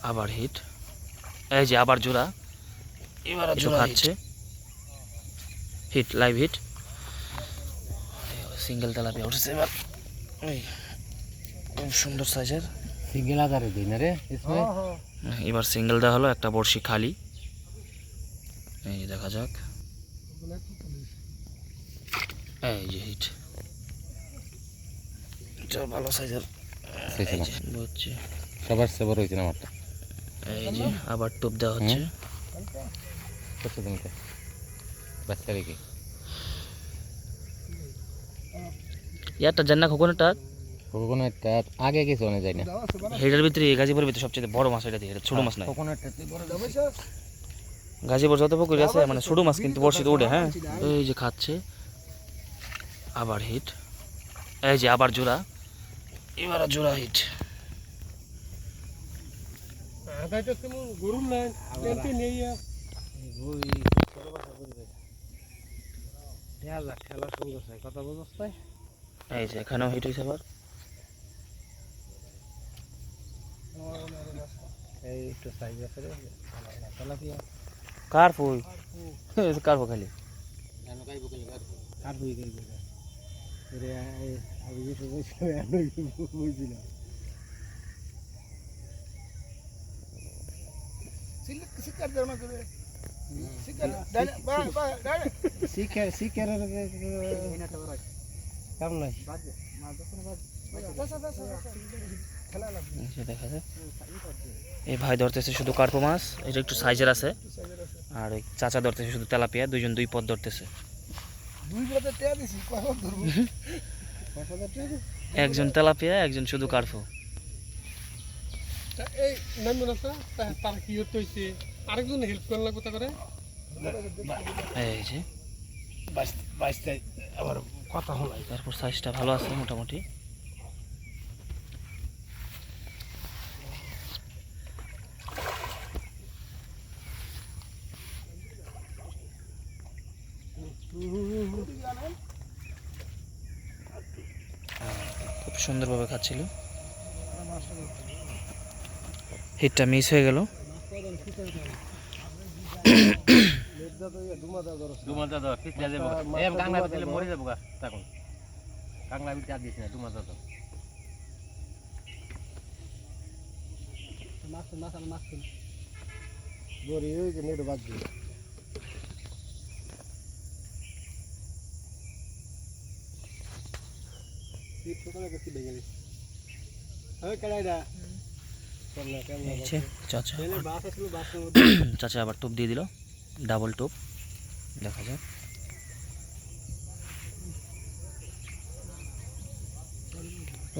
আবার হিট, এই যে আবার জোড়া, এবার জোড়া খাচ্ছে, hit, live hit, single tilapia উঠেছে এবার। এই খুব সুন্দর সাইজের সিঙ্গেল আকারে দিই না রে এবার সিঙ্গেল দেওয়া হলো, একটা বড়শি খালি। এই দেখা যাক, এই যে হিট, ভালো সাইজের বুঝছি। সবার সে বড় হয়েছে না আমারটা। এই যে আবার টোপ দেওয়া হচ্ছে। কত দিনকে বাচ্চা রেখে ইয়ারটা জান্না খোকনটা কোকোনাটটা আগে কিছু অনেক যায় না। হেডের ভিতরে গাজীপুরের ভিতরে সবচেয়ে বড় মাছ, এটা দিয়ে ছোট মাছ নয়। কোকোনাটটা বড় গাজীপুর যত পুকুর আছে মানে ছোট মাছ কিন্তু বড়শিতে উঠে। হ্যাঁ, এই যে খাচ্ছে, আবার হিট, এই যে আবার জোড়া, এবার জোড়া হিট। এই যে এখানেও হিট হয়েছে আবার। কার ফুল, কার ফুল খালি দেখা যায়। এই ভাই ধরতেছে শুধু কার্পো মাছ, এটা একটু সাইজের আছে। আর ওই চাচা ধরতেছে শুধু তেলাপিয়া, দুইজন দুই পদ ধরতেছে। একজন তেলাপিয়া, একজন শুধু কার্পো। আরেকজন হেল্প করার লাগবে তা করে। এই যে আবার কথা হলো, তারপর সাইজটা ভালো আছে মোটামুটি। খুব সুন্দরভাবে খাচ্ছিল, হিটটা মিস হয়ে গেল। চাচা চাচা আবার টোপ দিয়ে দিল, ডাবল টোপ, দেখা যাক।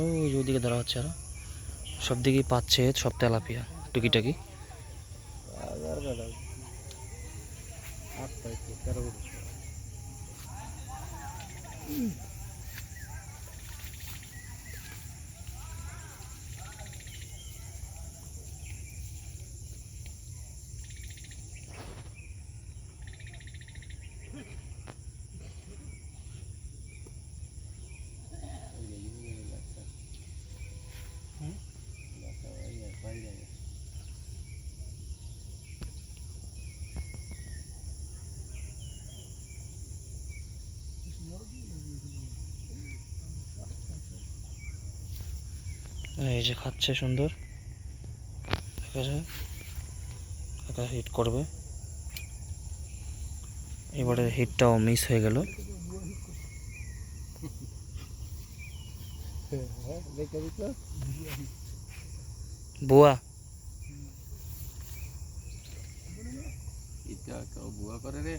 ওই ওদিকে ধরা হচ্ছে, আরো সব দিকেই পাচ্ছে, সব তেলাপিয়া টুকিটাকি। এই যে খাচ্ছে সুন্দর, হিট করবে। এবারে হিটটাও মিস হয়ে গেল। বুয়া বুয়া করে রে।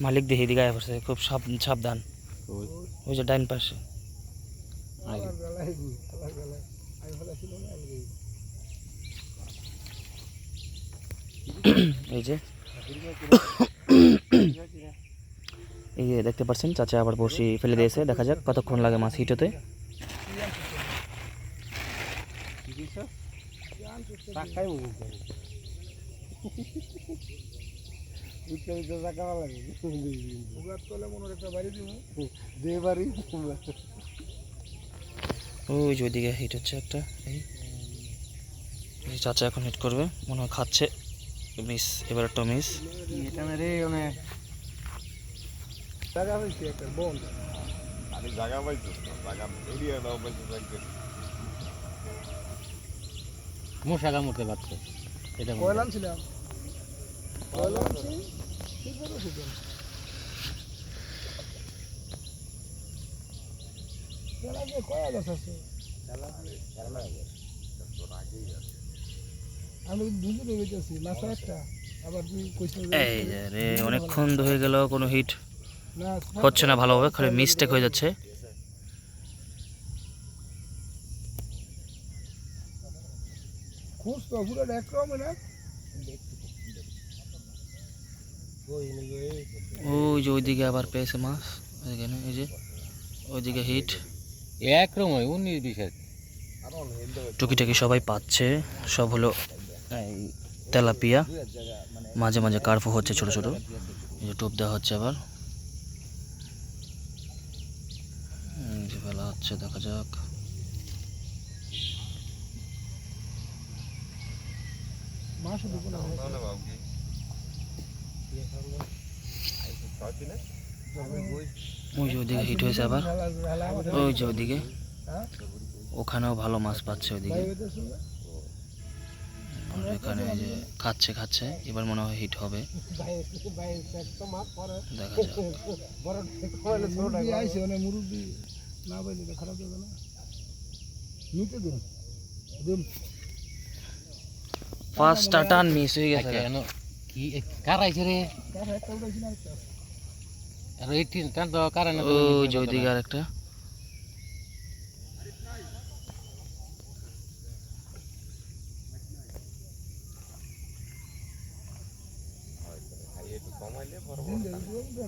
মালিক দেখে দিকে আয়া পড়ছে, খুব সাবধান। ওই যে ডাইন পাশে এই যে এই যে দেখতে পাচ্ছেন চাচা আবার বসি ফেলে দিয়েছে। দেখা যাক কতক্ষণ লাগে মাছ হিট হতে। উঠতে উঠতে টাকা লাগে উগার তলে মনে একটা বাড়ি দিব দে বাড়ি ওই যে ওইদিকে হিট হচ্ছে একটা এই চাচা এখন হিট করবে মনে হয় খাচ্ছে মিস এবার একটা মিস এটা না রে অনেক টাকা হয়েছে একটা বোন আরে জায়গা পাইছিস না জায়গা এরিয়া দাও পাইছিস একদিন মশা কামড়তে পারছে এটা মনে হয়। কয়লাম ছিলাম কয়লাম ঠিক বলো ঠিক খেলা যে কয়া গাছ আছে আমি দুজনে বেঁচেছি মাসা একটা আবার তুই কইছিস এই যে রে অনেকক্ষণ হয়ে গেল কোনো হিট না হচ্ছে না ভালোভাবে খালি মিস্টেক হয়ে যাচ্ছে খুশ তো পুরো এক রকম না ওই যে ওইদিকে আবার পেয়েছে মাছ এখানে এই যে ওইদিকে হিট একরকম হয় 19-20 টুকিটাকি সবাই পাচ্ছে সব হলো এই তেলাপিয়া মাঝে মাঝে কার্ফু হচ্ছে ছোট ছোট এই যে টোপ দেওয়া হচ্ছে আবার এই যে ফেলা হচ্ছে দেখা যাক মাছ ঢুকো না না বাবু কি খাওয়াচ্ছি না ওই যে ওইদিকে হিট হয়েছে আবার ওই যে ওইদিকে ওখানেও ভালো মাছ পাচ্ছে ওইদিকে আর এখানে এই যে খাচ্ছে খাচ্ছে এবার মনে হয় হিট হবে দেখা যাক মুরগি আইছে অনেক মুরগি না পাইলে তো খারাপ হবে না নিতে দিন দিন ফার্স্টটা টান মিস হয়ে গেছে কেন কি কার আইছে রে কাছে একটা উঠাইছি না একটা আর 18 টান তো কারণ ওই যে ওইদিকে আরেকটা দিন দেন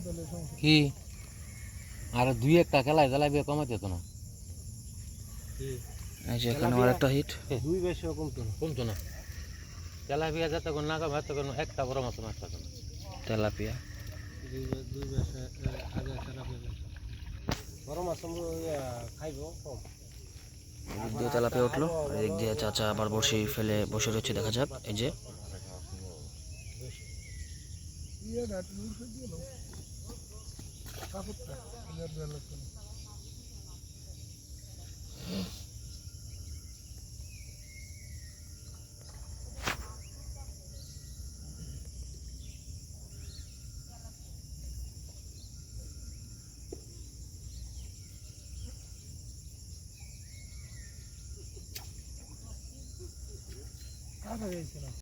তাহলে সমস্যা কি আর দুই একটা খেলায় জ্বালাবি কমাতে তো না এই যে এখানে আরেকটা হিট দুই বেশি কমতো না কমতো না তেলাপিয়া যাতে কোন না কম হাতে কোন একটা বড় মাছ মাছ পাতো না তেলাপিয়া দুই বেশি আগে খারাপ হয়ে গেছে বড় মাছ খাইবো কম এদিক দিয়ে তেলাপিয়া উঠলো আর এদিক দিয়ে চাচা আবার বসে ফেলে বসে রয়েছে দেখা যাক এই যে ইয়ে না তুমি উঠে দিয়ে নাও কাপড়টা এর দেওয়া লাগবে না কাটা গেছে না